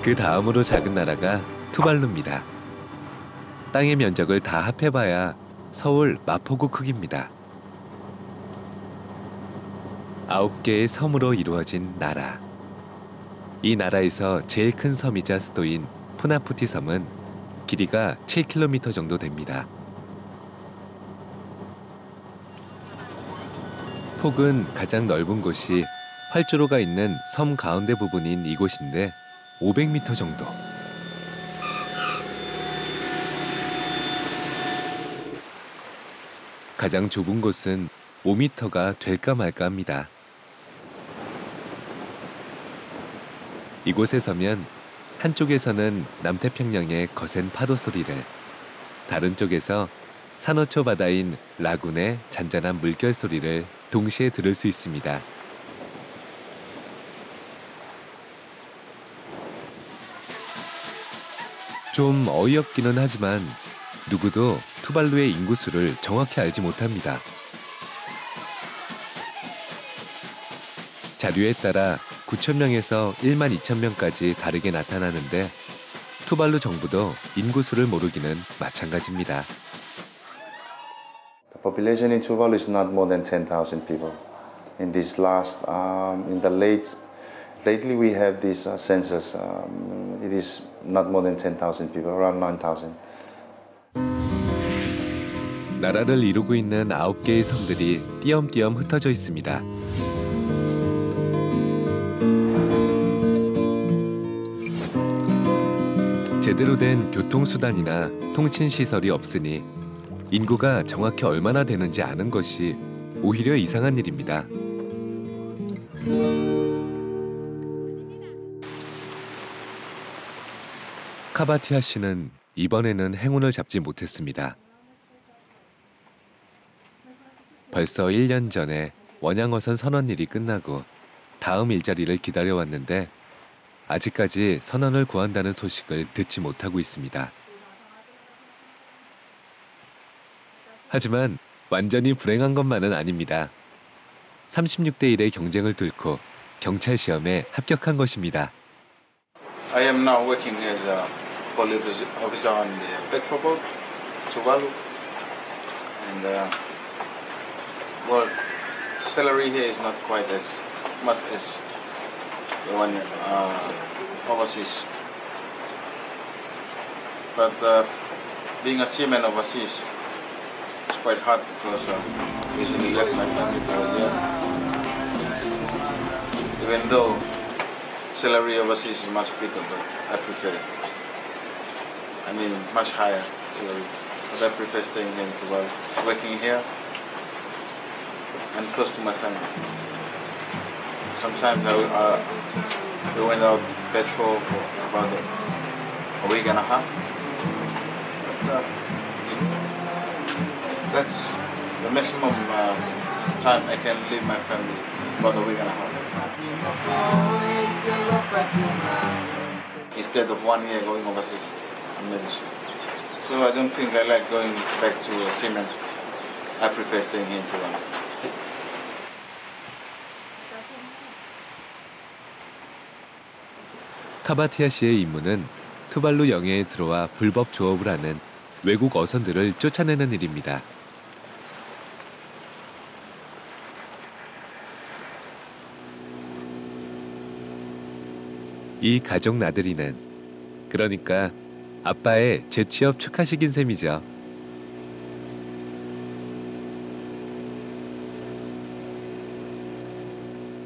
그 다음으로 작은 나라가 투발루입니다. 땅의 면적을 다 합해봐야 서울 마포구 크기입니다. 9개의 섬으로 이루어진 나라. 이 나라에서 제일 큰 섬이자 수도인 푸나푸티 섬은 길이가 7km 정도 됩니다. 폭은 가장 넓은 곳이 활주로가 있는 섬 가운데 부분인 이곳인데 500m 정도. 가장 좁은 곳은 5m가 될까 말까 합니다. 이곳에 서면 한쪽에서는 남태평양의 거센 파도 소리를, 다른 쪽에서 산호초 바다인 라군의 잔잔한 물결 소리를 동시에 들을 수 있습니다. 좀 어이없기는 하지만 누구도 투발루의 인구수를 정확히 알지 못합니다. 자료에 따라 9,000명에서 12,000명까지 다르게 나타나는데 투발루 정부도 인구수를 모르기는 마찬가지입니다. The population in Tuvalu is not more than 10,000 people. In this lately we have this census. It is not more than 10,000 people, around 9,000. 나라를 이루고 있는 9개의 섬들이 띄엄띄엄 흩어져 있습니다. 제대로 된 교통수단이나 통신시설이 없으니 인구가 정확히 얼마나 되는지 아는 것이 오히려 이상한 일입니다. 카바티아 씨는 이번에는 행운을 잡지 못했습니다. 벌써 1년 전에 원양어선 선원일이 끝나고 다음 일자리를 기다려왔는데 아직까지 선원을 구한다는 소식을 듣지 못하고 있습니다. 하지만 완전히 불행한 것만은 아닙니다. 36대 1의 경쟁을 뚫고 경찰 시험에 합격한 것입니다. I am now working as a police officer on the Petropol, Tuvalu, and well, salary here is not quite as much as the one overseas. But being a seaman overseas is quite hard because I recently left my family for a year. Even though salary overseas is much bigger, but I prefer it. I mean, much higher salary. But I prefer staying here in Tuvalu, working here and close to my family. Sometimes we went out petrol for about a week and a half. But that's the maximum time I can leave my family, about a week and a half. Instead of 1 year going overseas, so I don't think I like going back to seaman. I prefer staying here in Tuvalu. 카바티아 씨의 임무는 투발루 영해에 들어와 불법 조업을 하는 외국 어선들을 쫓아내는 일입니다. 이 가족 나들이는 그러니까 아빠의 재취업 축하식인 셈이죠.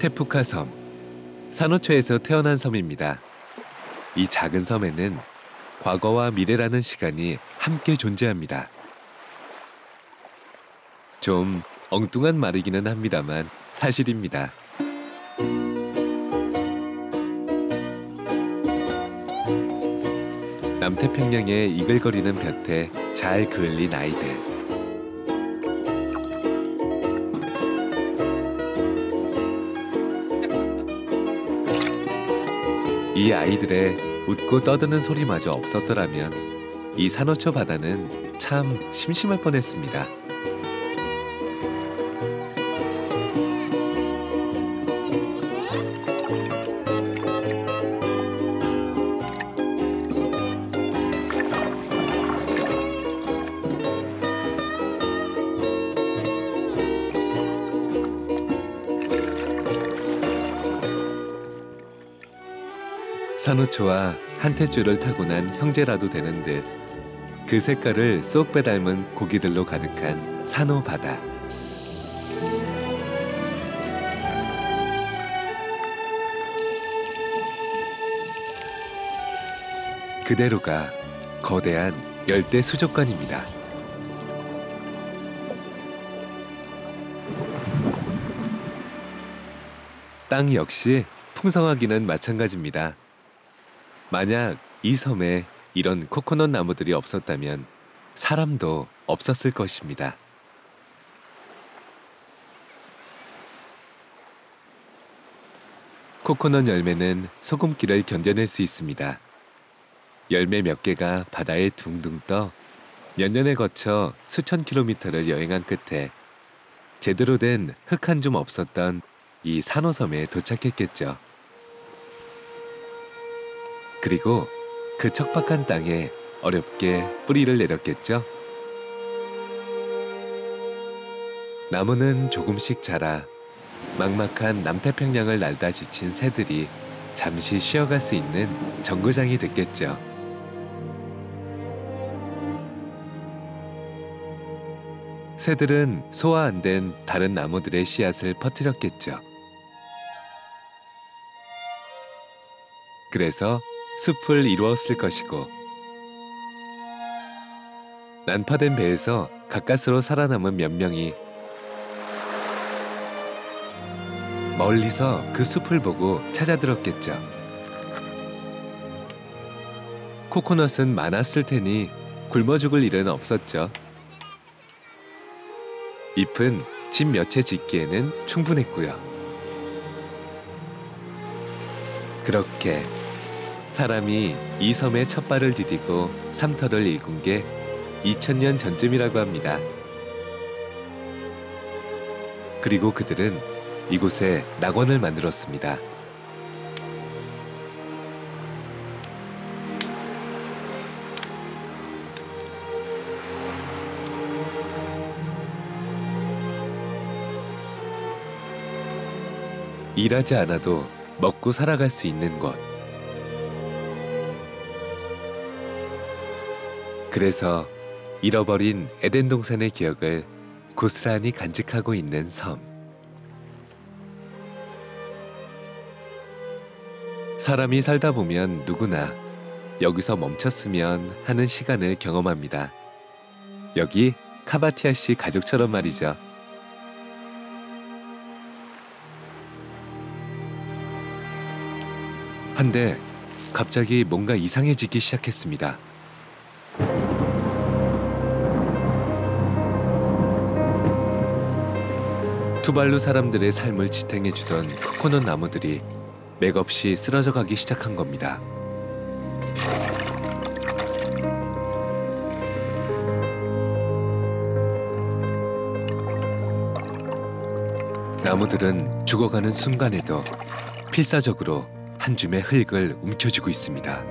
테푸카 섬, 산호초에서 태어난 섬입니다. 이 작은 섬에는 과거와 미래라는 시간이 함께 존재합니다. 좀 엉뚱한 말이기는 합니다만 사실입니다. 남태평양의 이글거리는 볕에 잘 그을린 아이들. 이 아이들의 웃고 떠드는 소리마저 없었더라면 이 산호초 바다는 참 심심할 뻔했습니다. 산호초와 한탯줄을 타고난 형제라도 되는 듯 그 색깔을 쏙 빼닮은 고기들로 가득한 산호 바다. 그대로가 거대한 열대 수족관입니다. 땅 역시 풍성하기는 마찬가지입니다. 만약 이 섬에 이런 코코넛 나무들이 없었다면 사람도 없었을 것입니다. 코코넛 열매는 소금기를 견뎌낼 수 있습니다. 열매 몇 개가 바다에 둥둥 떠 몇 년에 거쳐 수천 킬로미터를 여행한 끝에 제대로 된 흙 한 줌 없었던 이 산호섬에 도착했겠죠. 그리고 그 척박한 땅에 어렵게 뿌리를 내렸겠죠. 나무는 조금씩 자라 막막한 남태평양을 날다 지친 새들이 잠시 쉬어갈 수 있는 정거장이 됐겠죠. 새들은 소화 안 된 다른 나무들의 씨앗을 퍼뜨렸겠죠. 그래서 숲을 이루었을 것이고 난파된 배에서 가까스로 살아남은 몇 명이 멀리서 그 숲을 보고 찾아들었겠죠. 코코넛은 많았을 테니 굶어 죽을 일은 없었죠. 잎은 집 몇 채 짓기에는 충분했고요. 그렇게 사람이 이 섬에 첫 발을 디디고 삼터를 일군 게 2000년 전쯤이라고 합니다. 그리고 그들은 이곳에 낙원을 만들었습니다. 일하지 않아도 먹고 살아갈 수 있는 곳. 그래서 잃어버린 에덴 동산의 기억을 고스란히 간직하고 있는 섬. 사람이 살다 보면 누구나 여기서 멈췄으면 하는 시간을 경험합니다. 여기 카바티아 씨 가족처럼 말이죠. 한데 갑자기 뭔가 이상해지기 시작했습니다. 투발루 사람들의 삶을 지탱해주던 코코넛 나무들이 맥없이 쓰러져 가기 시작한 겁니다. 나무들은 죽어가는 순간에도 필사적으로 한 줌의 흙을 움켜쥐고 있습니다.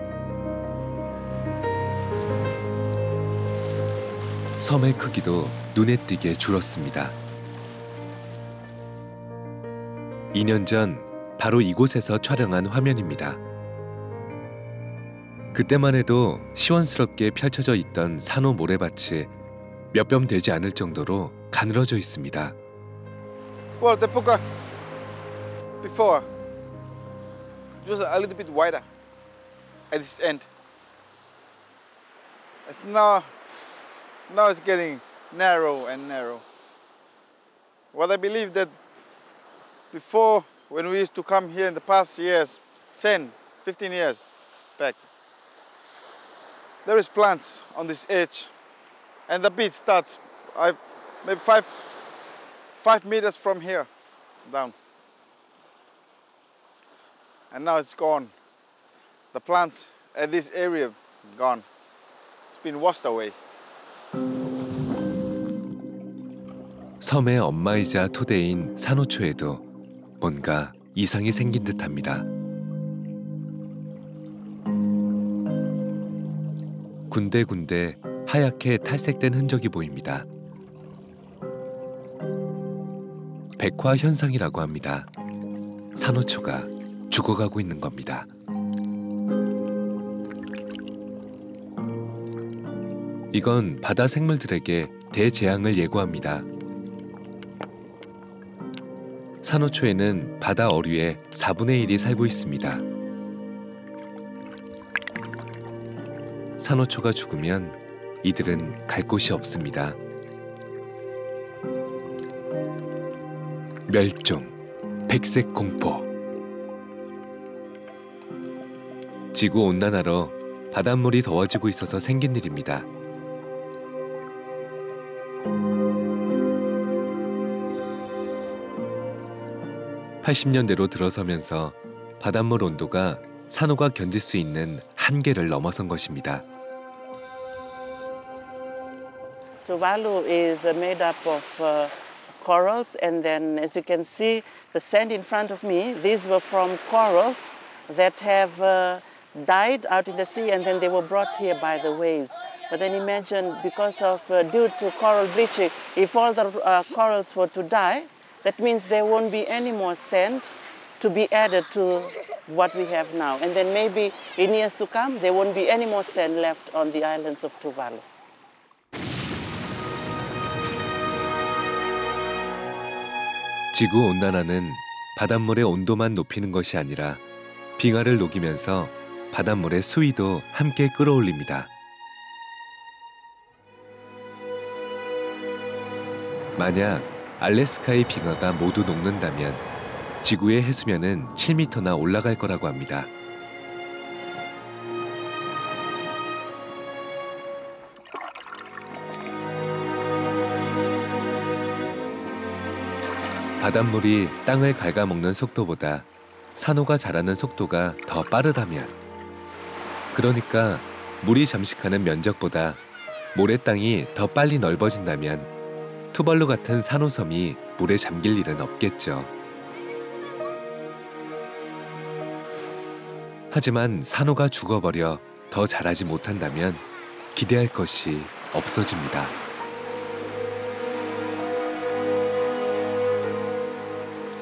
섬의 크기도 눈에 띄게 줄었습니다. 2년 전 바로 이곳에서 촬영한 화면입니다. 그때만 해도 시원스럽게 펼쳐져 있던 산호 모래밭이 몇 뼘 되지 않을 정도로 가늘어져 있습니다. Well, the puka before just a little bit wider at this end. It's now it's getting narrow and narrow. What I believe that before, when we used to come here in the past years, 10, 15 years back, there is plants on this edge, and the beach starts maybe 5 meters from here down. And now it's gone. The plants at this area gone. It's been washed away. 섬의 엄마이자 토대인 산호초에도 뭔가 이상이 생긴 듯합니다. 군데군데 하얗게 탈색된 흔적이 보입니다. 백화 현상이라고 합니다. 산호초가 죽어가고 있는 겁니다. 이건 바다 생물들에게 대재앙을 예고합니다. 산호초에는 바다 어류의 4분의 1이 살고 있습니다. 산호초가 죽으면 이들은 갈 곳이 없습니다. 멸종, 백색 공포. 지구 온난화로 바닷물이 더워지고 있어서 생긴 일입니다. (80년대로) 들어서면서 바닷물 온도가 산호가 견딜 수 있는 한계를 넘어선 것입니다. Tuvalu is made up of corals, and then as you can see the sand in front of me, these were from corals that have died out in the sea, and then they were brought here by the waves. But then imagine, because of due to coral bleaching, if all the corals were to die, that means there won't be any more sand to be added to what we have now. And then maybe in years to come, there won't be any more sand left on the islands of Tuvalu. 지구 온난화는 바닷물의 온도만 높이는 것이 아니라 빙하를 녹이면서 바닷물의 수위도 함께 끌어올립니다. 만약 알래스카의 빙하가 모두 녹는다면 지구의 해수면은 7m나 올라갈 거라고 합니다. 바닷물이 땅을 갉아먹는 속도보다 산호가 자라는 속도가 더 빠르다면, 그러니까 물이 잠식하는 면적보다 모래땅이 더 빨리 넓어진다면 투발루 같은 산호섬이 물에 잠길 일은 없겠죠. 하지만 산호가 죽어버려 더 자라지 못한다면 기대할 것이 없어집니다.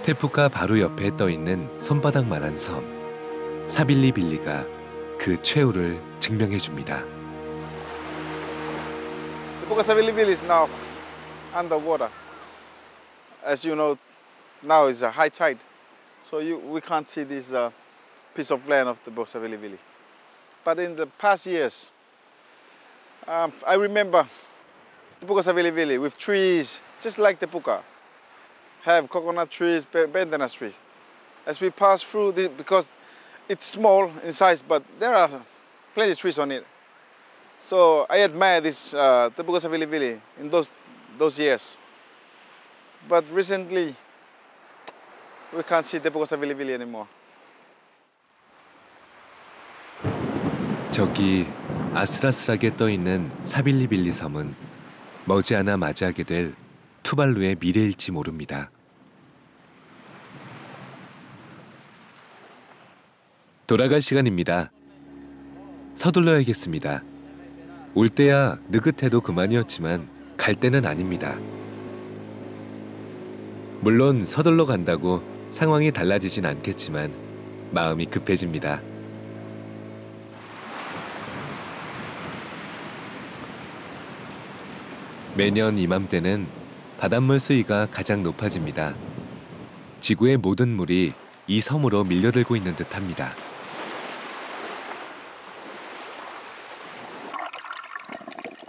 테푸카 바로 옆에 떠있는 손바닥만한 섬, 사빌리빌리가 그 최후를 증명해줍니다. Tepuka Savilivili is now underwater. As you know, now is a high tide, so we can't see this piece of land of the Tepuka Savilivili. But in the past years, I remember Tepuka Savilivili with trees just like Tepuka. Have coconut trees, bandanas trees. As we pass through this, because it's small in size, but there are plenty of trees on it. So I admire this Tepuka Savilivili in those years. But recently, we can't see Tepuka Savilivili anymore. 저기 아슬아슬하게 떠있는 사빌리빌리 섬은 머지않아 맞이하게 될 투발루의 미래일지 모릅니다. 돌아갈 시간입니다. 서둘러야겠습니다. 올 때야 느긋해도 그만이었지만 갈 때는 아닙니다. 물론 서둘러 간다고 상황이 달라지진 않겠지만 마음이 급해집니다. 매년 이맘때는 바닷물 수위가 가장 높아집니다. 지구의 모든 물이 이 섬으로 밀려들고 있는 듯합니다.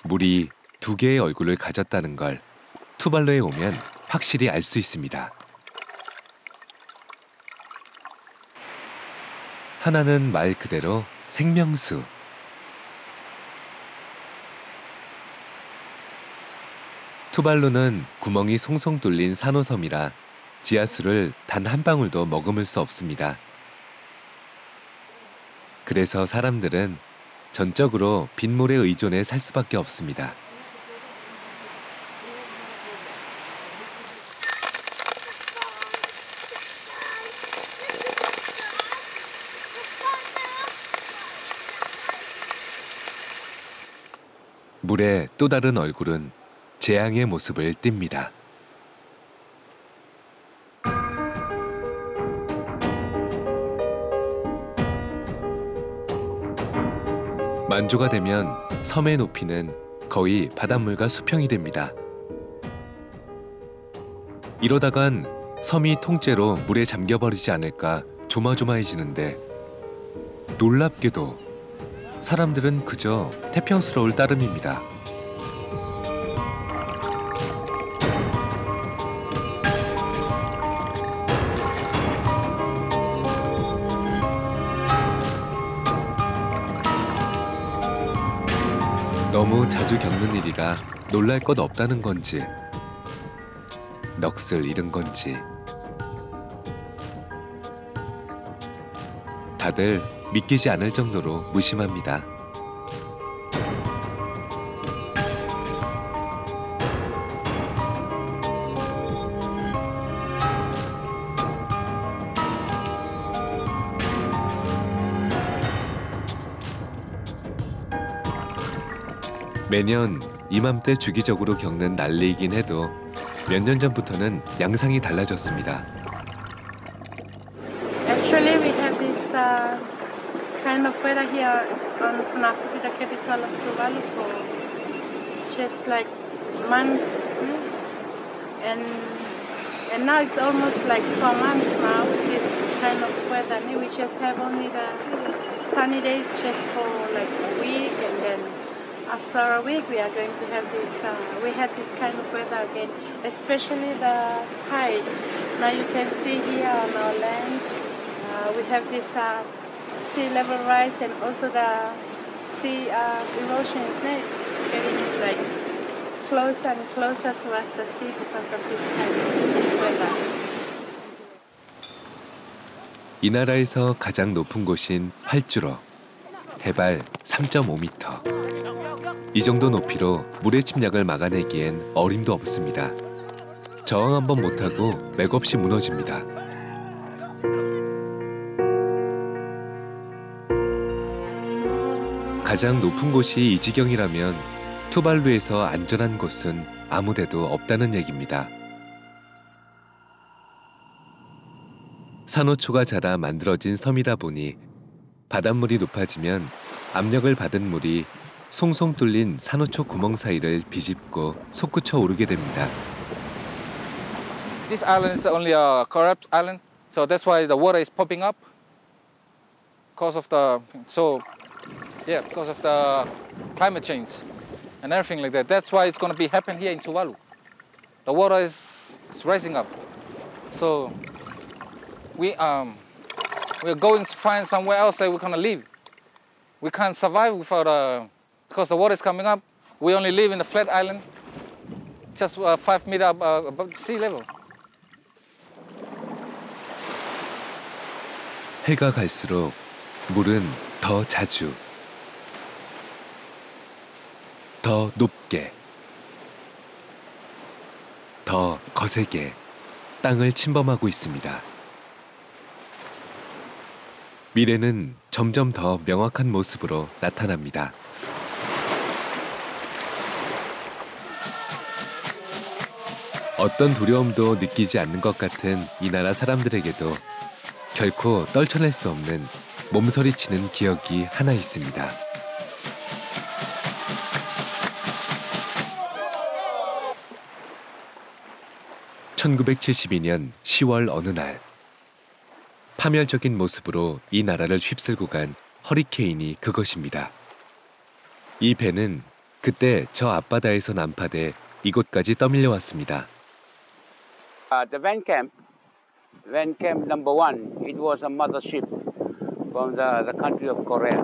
물이 두 개의 얼굴을 가졌다는 걸 투발루에 오면 확실히 알 수 있습니다. 하나는 말 그대로 생명수, 투발루는 구멍이 송송 뚫린 산호섬이라 지하수를 단 한 방울도 머금을 수 없습니다. 그래서 사람들은 전적으로 빗물에 의존해 살 수밖에 없습니다. 물의 또 다른 얼굴은 재앙의 모습을 띱니다. 만조가 되면 섬의 높이는 거의 바닷물과 수평이 됩니다. 이러다간 섬이 통째로 물에 잠겨버리지 않을까 조마조마해지는데 놀랍게도 사람들은 그저 태평스러울 따름입니다. 너무 자주 겪는 일이라 놀랄 것 없다는 건지 넋을 잃은 건지 다들 믿기지 않을 정도로 무심합니다. 매년 이맘때 주기적으로 겪는 난리이긴 해도 몇 년 전부터는 양상이 달라졌습니다. Actually, we have this kind of weather here on Funafuti, the capital of Tuvalu, for just like a month, and now it's almost like 4 months now. This kind of weather, we just have only the sunny days just for like a week, and then after a week we are going to have this. We had this kind of weather again, especially the tide. Now you can see here on our land. We have this sea level rise, and also the sea erosion is getting like closer and closer towards the sea because of this kind of weather. 이 나라에서 가장 높은 곳인 활주로, 해발 3.5m. 이 정도 높이로 물의 침략을 막아내기엔 어림도 없습니다. 저항 한번 못하고 맥없이 무너집니다. 가장 높은 곳이 이 지경이라면 투발루에서 안전한 곳은 아무데도 없다는 얘기입니다. 산호초가 자라 만들어진 섬이다 보니 바닷물이 높아지면 압력을 받은 물이 송송 뚫린 산호초 구멍 사이를 비집고 솟구쳐 오르게 됩니다. This island is only a corrupt island, so that's why the water is popping up. Because of the climate change and everything like that. That's why it's going to be happen here in Tuvalu. The water is rising up, so we're going to find somewhere else that we're going to live. We can't survive without because the water is coming up. We only live in the flat island, just 5 meters above the sea level. 해가 갈수록 물은 더 자주, 더 높게, 더 거세게 땅을 침범하고 있습니다. 미래는 점점 더 명확한 모습으로 나타납니다. 어떤 두려움도 느끼지 않는 것 같은 이 나라 사람들에게도 결코 떨쳐낼 수 없는 몸서리치는 기억이 하나 있습니다. (1972년 10월) 어느 날 파멸적인 모습으로 이 나라를 휩쓸고 간 허리케인이 그것입니다. 이 배는 그때 저 앞바다에서 난파돼 이곳까지 떠밀려 왔습니다. The Van Camp number 1, it was a mothership from the country of Korea.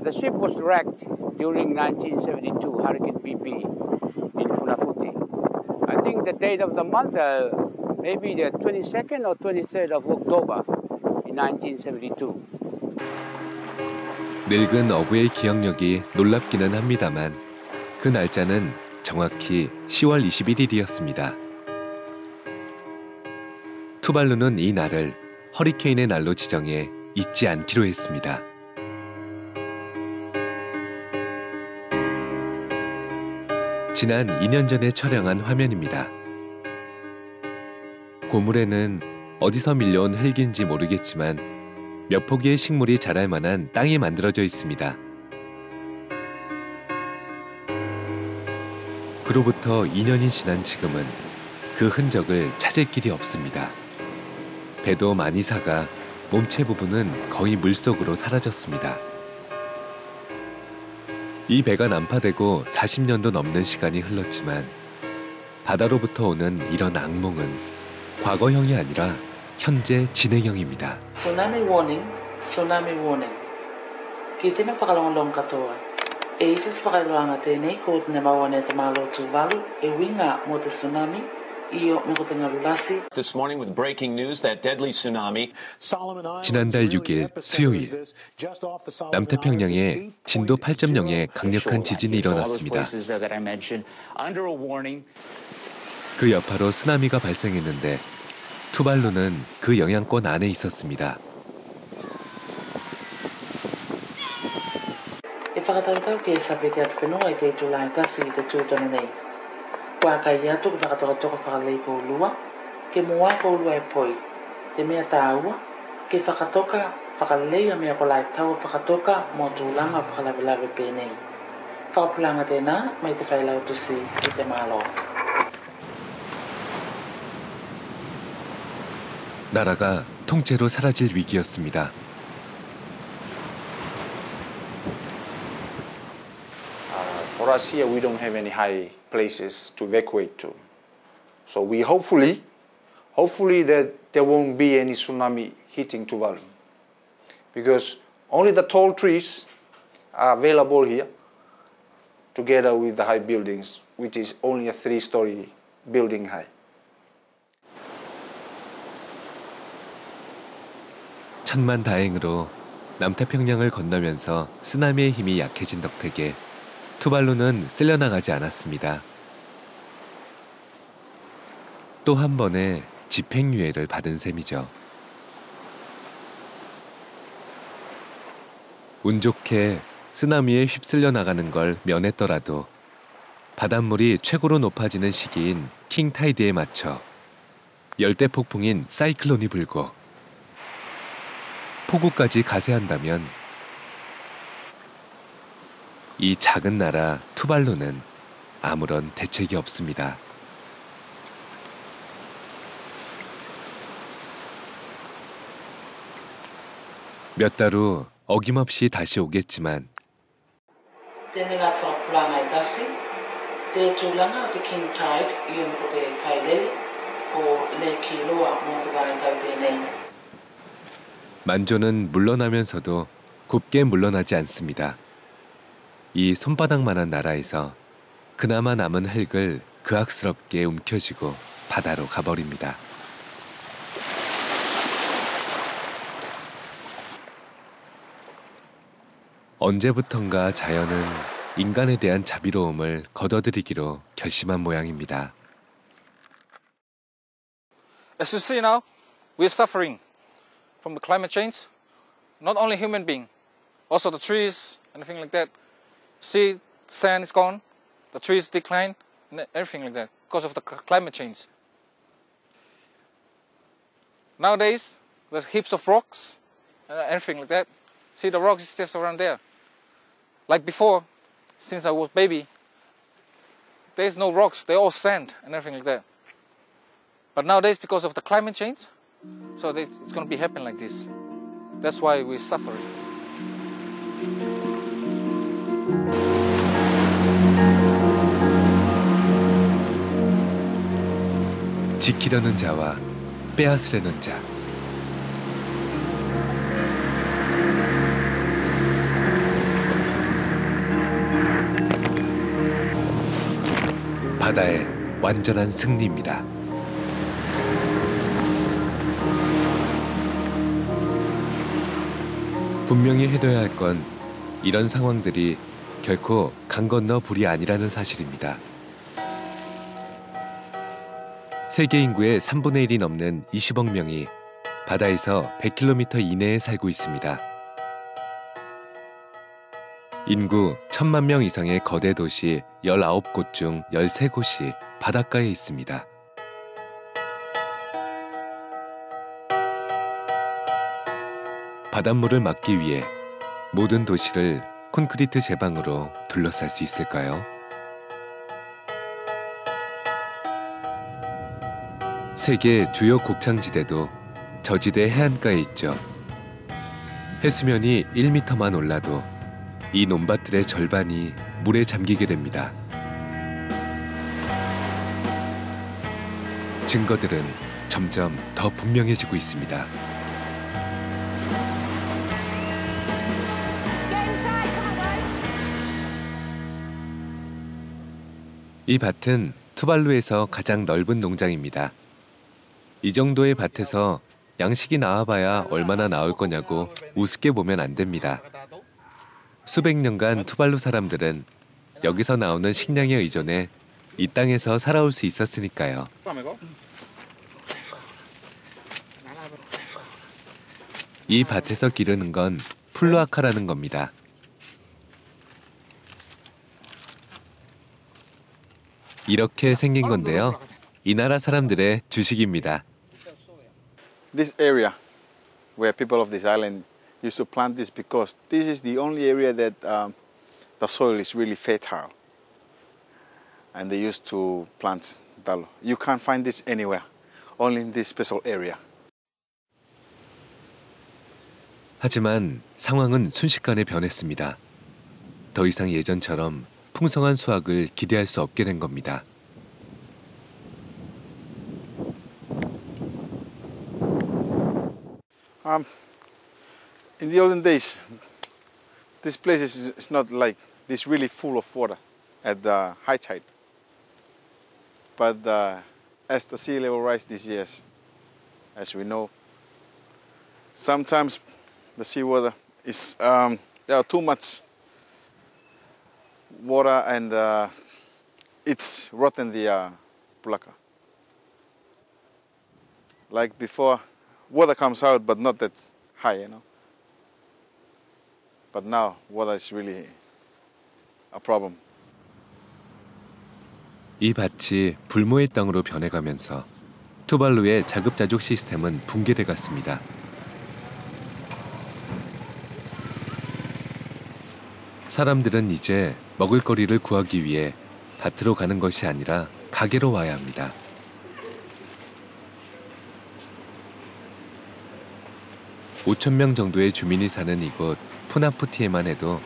The ship was wrecked during 1972 Hurricane PP in Funafuti. I think the date of the month, maybe the 22nd or 23rd of October in 1972. 늙은 어부의 기억력이 놀랍기는 합니다만 그 날짜는 정확히 10월 21일이었습니다. 투발루는 이 날을 허리케인의 날로 지정해 잊지 않기로 했습니다. 지난 2년 전에 촬영한 화면입니다. 고물에는 어디서 밀려온 흙인지 모르겠지만 몇 포기의 식물이 자랄 만한 땅이 만들어져 있습니다. 그로부터 2년이 지난 지금은 그 흔적을 찾을 길이 없습니다. 배도 많이 사가 몸체 부분은 거의 물속으로 사라졌습니다. 이 배가 난파되고 40년도 넘는 시간이 흘렀지만 바다로부터 오는 이런 악몽은 과거형이 아니라 현재 진행형입니다. Tsunami warning, tsunami warning. Kita nagpakalong-long katoa. Isis pakailangan tini kung namawane tamalo Tuvalu, winga mo the tsunami. This morning with breaking news that deadly tsunami. 지난달 6일 수요일 남태평양에 진도 8.0의 강력한 지진이 일어났습니다. 그 여파로 쓰나미가 발생했는데 투발루는 그 영향권 안에 있었습니다. Wakaia tu whakatoka whakalei koulua, ke moa koulua e poi. Te mea tāua, ke whakatoka whakalei a mea kolai tau whakatoka mo tūlanga whakalawelawe pēnei. Whakapulanga tēnā, mai te whailau tusi ki te mālo. 나라가 통째로 사라질 위기였습니다. For us here, we don't have any high places to evacuate to. So we hopefully that there won't be any tsunami hitting Tuvalu. Because only the tall trees are available here, together with the high buildings, which is only a 3-story building high. 천만다행으로 남태평양을 건너면서 쓰나미의 힘이 약해진 덕택에 투발루는 쓸려나가지 않았습니다. 또 한 번의 집행유예를 받은 셈이죠. 운 좋게 쓰나미에 휩쓸려 나가는 걸 면했더라도 바닷물이 최고로 높아지는 시기인 킹타이드에 맞춰 열대 폭풍인 사이클론이 불고 폭우까지 가세한다면 이 작은 나라 투발루는 아무런 대책이 없습니다. 몇 달 후 어김없이 다시 오겠지만 만조는 물러나면서도 곱게 물러나지 않습니다. 이 손바닥만한 나라에서 그나마 남은 흙을 그악스럽게 움켜쥐고 바다로 가버립니다. 언제부턴가 자연은 인간에 대한 자비로움을 거둬들이기로 결심한 모양입니다. As you see now, we're suffering from the climate change. Not only human being, also the trees, anything like that. See, sand is gone, the trees decline, and everything like that because of the climate change. Nowadays, there's heaps of rocks and everything like that. See, the rocks is just around there. Like before, since I was baby, there's no rocks, they're all sand and everything like that. But nowadays, because of the climate change, so it's going to be happening like this. That's why we're suffering. 지키려는 자와 빼앗으려는 자. 바다의 완전한 승리입니다. 분명히 해둬야 할 건 이런 상황들이 결코 강 건너 불이 아니라는 사실입니다. 세계 인구의 3분의 1이 넘는 20억 명이 바다에서 100km 이내에 살고 있습니다. 인구 1000만 명 이상의 거대 도시 19곳 중 13곳이 바닷가에 있습니다. 바닷물을 막기 위해 모든 도시를 콘크리트 제방으로 둘러쌀 수 있을까요? 세계 주요 곡창지대도 저지대 해안가에 있죠. 해수면이 1m만 올라도 이 논밭들의 절반이 물에 잠기게 됩니다. 증거들은 점점 더 분명해지고 있습니다. 이 밭은 투발루에서 가장 넓은 농장입니다. 이 정도의 밭에서 양식이 나와봐야 얼마나 나올 거냐고 우습게 보면 안 됩니다. 수백 년간 투발루 사람들은 여기서 나오는 식량에 의존해 이 땅에서 살아올 수 있었으니까요. 이 밭에서 기르는 건 플루아카라는 겁니다. 이렇게 생긴 건데요. 이 나라 사람들의 주식입니다. This area where people of this island used to plant this because this is the only area that the soil is really fertile. And they used to plant talo. You can't find this anywhere, only in this special area. 하지만 상황은 순식간에 변했습니다. 더 이상 예전처럼 풍성한 수확을 기대할 수 없게 된 겁니다. In the olden days, this place is not like this really full of water at the high tide. But as the sea level rise these years, as we know, sometimes the seawater is there are too much water and it's rotten the pulaka. Like before, water comes out but not that high, you know. But now water is really a problem. 이 밭이 불모의 땅으로 변해가면서 투발루의 자급자족 시스템은 붕괴돼 갔습니다. 사람들은 이제 먹을거리를 구하기 위해 밭으로 가는 것이 아니라 가게로 와야 합니다. (5,000명) 정도의 주민이 사는 이곳 푸나푸티에만 해도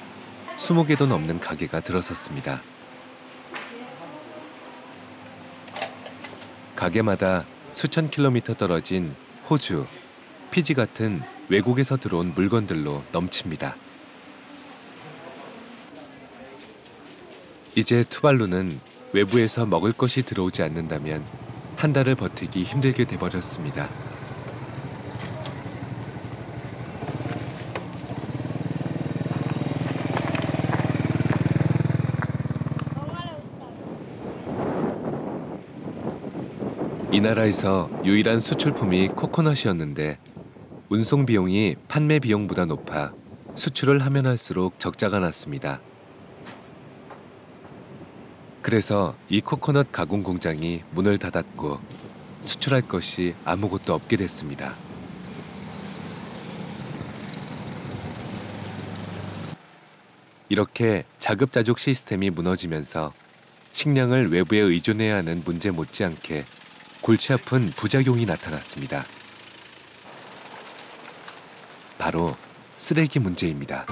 20개도 넘는 가게가 들어섰습니다. 가게마다 수천 킬로미터 떨어진 호주, 피지 같은 외국에서 들어온 물건들로 넘칩니다. 이제 투발루는 외부에서 먹을 것이 들어오지 않는다면 한 달을 버티기 힘들게 돼버렸습니다. 이 나라에서 유일한 수출품이 코코넛이었는데 운송 비용이 판매 비용보다 높아 수출을 하면 할수록 적자가 났습니다. 그래서 이 코코넛 가공 공장이 문을 닫았고 수출할 것이 아무것도 없게 됐습니다. 이렇게 자급자족 시스템이 무너지면서 식량을 외부에 의존해야 하는 문제 못지않게 골치 아픈 부작용이 나타났습니다. 바로 쓰레기 문제입니다.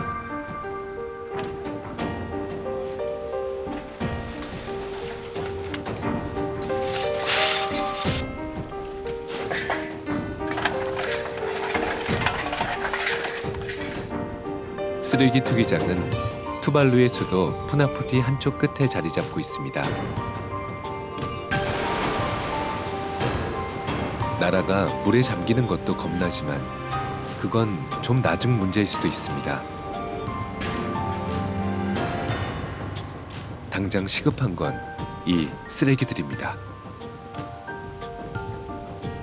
쓰레기 투기장은 투발루의 수도 푸나푸티 한쪽 끝에 자리 잡고 있습니다. 나라가 물에 잠기는 것도 겁나지만 그건 좀 나중 문제일 수도 있습니다. 당장 시급한 건 이 쓰레기들입니다.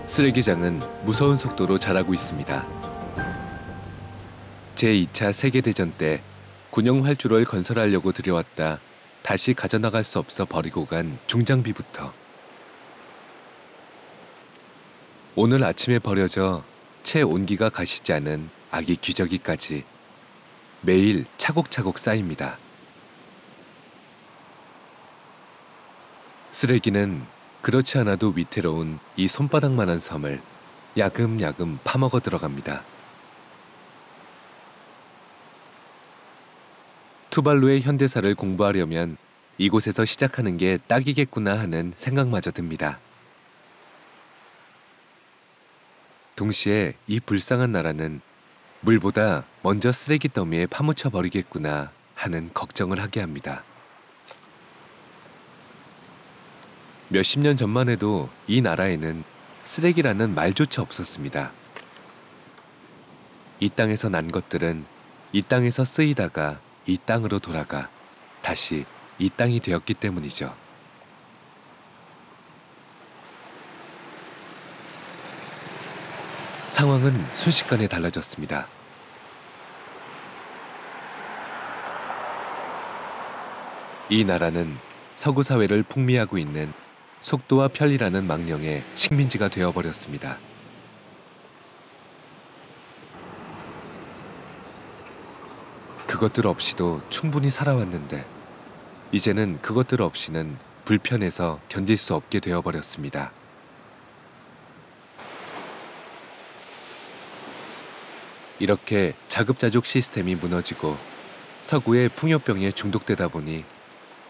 쓰레기장은 무서운 속도로 자라고 있습니다. 제2차 세계대전 때 군용 활주로를 건설하려고 들여왔다 다시 가져나갈 수 없어 버리고 간 중장비부터 오늘 아침에 버려져 채 온기가 가시지 않은 아기 귀저귀까지 매일 차곡차곡 쌓입니다. 쓰레기는 그렇지 않아도 위태로운 이 손바닥만한 섬을 야금야금 파먹어 들어갑니다. 투발루의 현대사를 공부하려면 이곳에서 시작하는 게 딱이겠구나 하는 생각마저 듭니다. 동시에 이 불쌍한 나라는 물보다 먼저 쓰레기 더미에 파묻혀 버리겠구나 하는 걱정을 하게 합니다. 몇십 년 전만 해도 이 나라에는 쓰레기라는 말조차 없었습니다. 이 땅에서 난 것들은 이 땅에서 쓰이다가 이 땅으로 돌아가 다시 이 땅이 되었기 때문이죠. 상황은 순식간에 달라졌습니다. 이 나라는 서구 사회를 풍미하고 있는 속도와 편리라는 망령의 식민지가 되어버렸습니다. 그것들 없이도 충분히 살아왔는데 이제는 그것들 없이는 불편해서 견딜 수 없게 되어버렸습니다. 이렇게 자급자족 시스템이 무너지고 서구의 풍요병에 중독되다 보니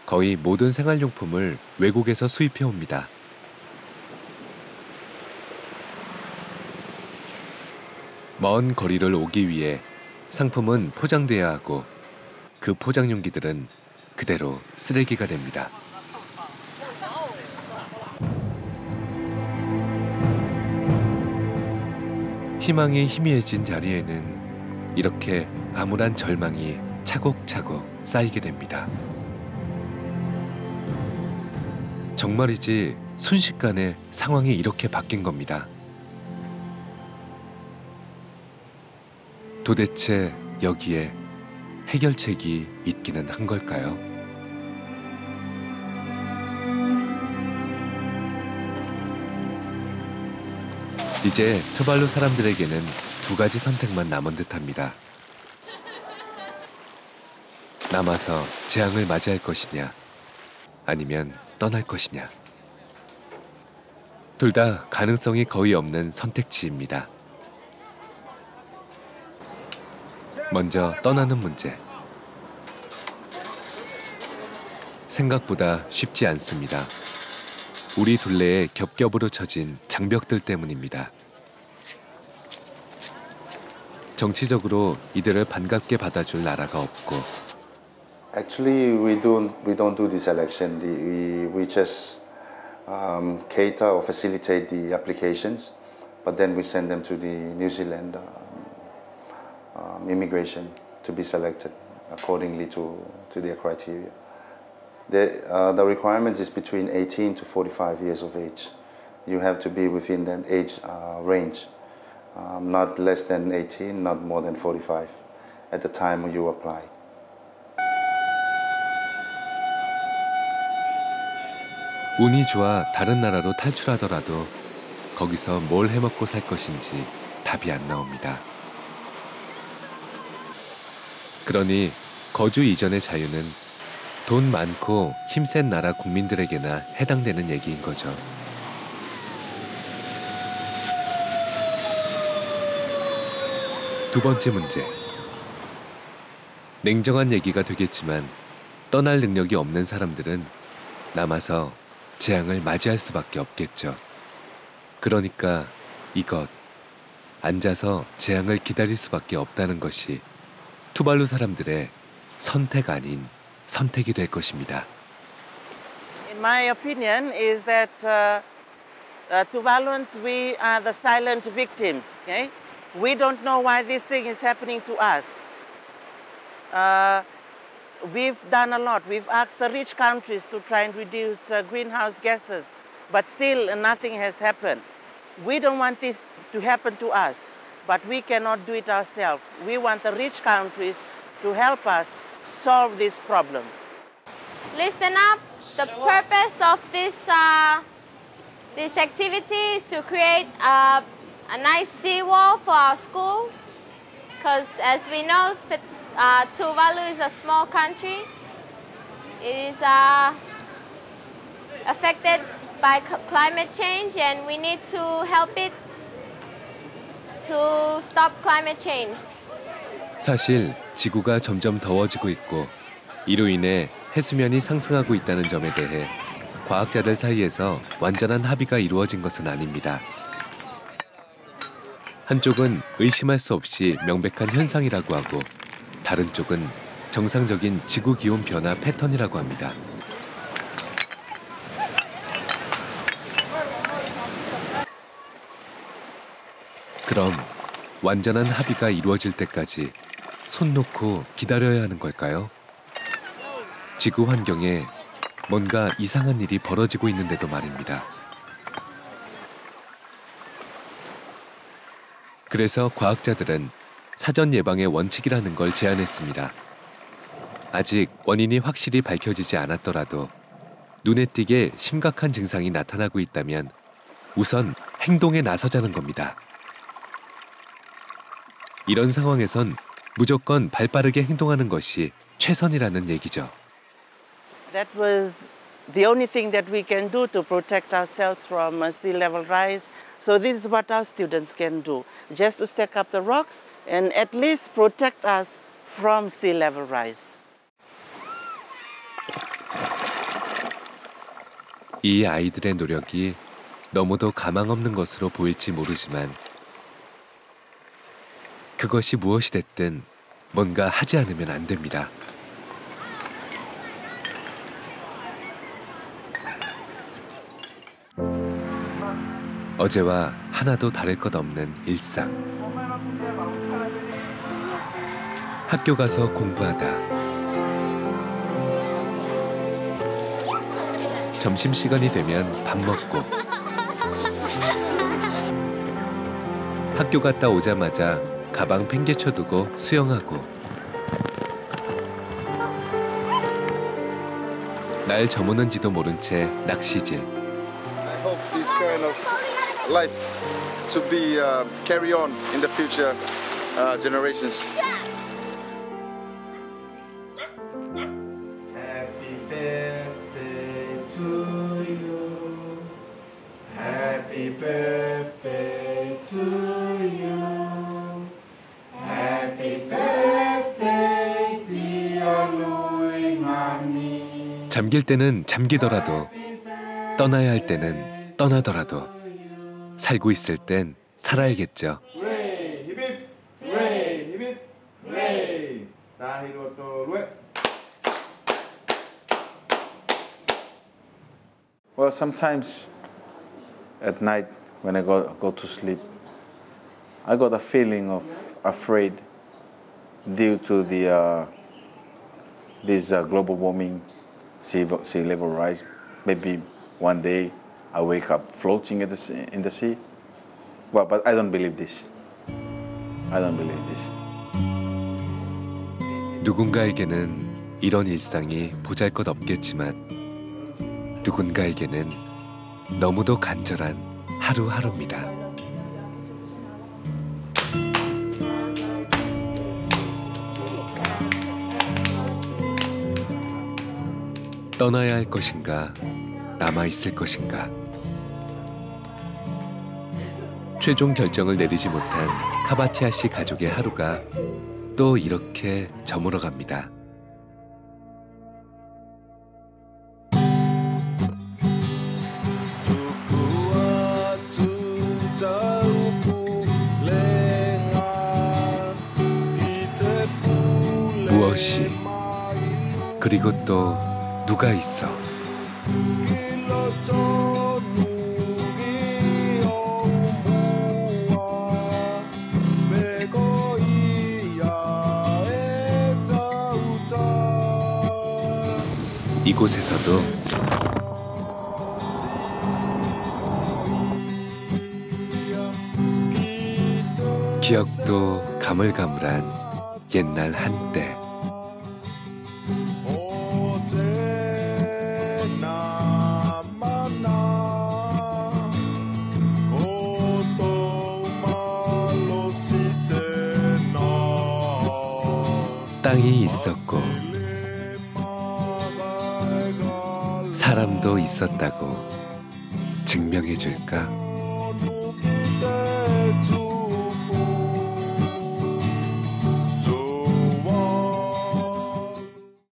거의 모든 생활용품을 외국에서 수입해 옵니다. 먼 거리를 오기 위해 상품은 포장돼야 하고 그 포장 용기들은 그대로 쓰레기가 됩니다. 희망이 희미해진 자리에는 이렇게 암울한 절망이 차곡차곡 쌓이게 됩니다. 정말이지 순식간에 상황이 이렇게 바뀐 겁니다. 도대체 여기에 해결책이 있기는 한 걸까요? 이제 투발루 사람들에게는 두 가지 선택만 남은 듯합니다. 남아서 재앙을 맞이할 것이냐, 아니면 떠날 것이냐. 둘 다 가능성이 거의 없는 선택지입니다. 먼저 떠나는 문제. 생각보다 쉽지 않습니다. 우리 둘레에 겹겹으로 쳐진 장벽들 때문입니다. 정치적으로 이들을 반갑게 받아줄 나라가 없고 Actually, we don't do this election. We just cater or facilitate the applications, but then we send them to the New Zealand immigration to be selected accordingly to their criteria. The requirement is between 18 to 45 years of age. You have to be within that age range, not less than 18, not more than 45 at the time you apply. 운이 좋아 다른 나라로 탈출하더라도 거기서 뭘 해먹고 살 것인지 답이 안 나옵니다. 그러니 거주 이전의 자유는 돈 많고 힘센 나라 국민들에게나 해당되는 얘기인 거죠. 두 번째 문제. 냉정한 얘기가 되겠지만 떠날 능력이 없는 사람들은 남아서 재앙을 맞이할 수밖에 없겠죠. 그러니까 이것, 앉아서 재앙을 기다릴 수밖에 없다는 것이 투발루 사람들의 선택 아닌 선택이 될 것입니다. In my opinion is that Tuvaluans, we are the silent victims. Okay? We don't know why this thing is happening to us. We've done a lot. We've asked the rich countries to try and reduce greenhouse gases, but still nothing has happened. We don't want this to happen to us, but we cannot do it ourselves. We want the rich countries to help us solve this problem. Listen up. The purpose of this activity is to create a nice seawall for our school, because as we know, Tuvalu is a small country. It is affected by climate change, and we need to help it to stop climate change. 사실 지구가 점점 더워지고 있고 이로 인해 해수면이 상승하고 있다는 점에 대해 과학자들 사이에서 완전한 합의가 이루어진 것은 아닙니다. 한쪽은 의심할 수 없이 명백한 현상이라고 하고 다른 쪽은 정상적인 지구 기온 변화 패턴이라고 합니다. 그럼 완전한 합의가 이루어질 때까지 손 놓고 기다려야 하는 걸까요? 지구 환경에 뭔가 이상한 일이 벌어지고 있는데도 말입니다. 그래서 과학자들은 사전 예방의 원칙이라는 걸 제안했습니다. 아직 원인이 확실히 밝혀지지 않았더라도 눈에 띄게 심각한 증상이 나타나고 있다면 우선 행동에 나서자는 겁니다. 이런 상황에선 무조건 발빠르게 행동하는 것이 최선이라는 얘기죠. That was the only thing that we can do to protect ourselves from sea level rise. So this is what our students can do, just to stack up the rocks and at least protect us from sea level rise. 이 아이들의 노력이 너무도 가망 없는 것으로 보일지 모르지만 그것이 무엇이 됐든 뭔가 하지 않으면 안 됩니다. 어제와 하나도 다를 것 없는 일상. 학교 가서 공부하다. 점심시간이 되면 밥 먹고. 학교 갔다 오자마자 가방 팽개쳐두고 수영하고. 날 저무는지도 모른 채 낚시질. I hope this kind of life to be carry on in the future generations. Happy birthday to you. Happy birthday to you. Happy birthday dear 로잉아니. 잠길 때는 잠기더라도 떠나야 할 때는 떠나더라도 살고 있을 땐 살아야겠죠. Well, sometimes at night when I go to sleep, I got a feeling of afraid due to this global warming, sea level rise. Maybe one day I wake up floating in the sea. Well, but I don't believe this. I don't believe this. 누군가에게는 이런 일상이 보잘것없겠지만 누군가에게는 너무도 간절한 하루하루입니다. 떠나야 할 것인가, 남아있을 것인가. 최종 결정을 내리지 못한 카바티아 씨 가족의 하루가 또 이렇게 저물어 갑니다. 무엇이, 그리고 또 누가 있어. 이곳에서도 기억도 가물가물한 옛날 한때. 땅이 있었고 사람도 있었다고. 증명해 줄까?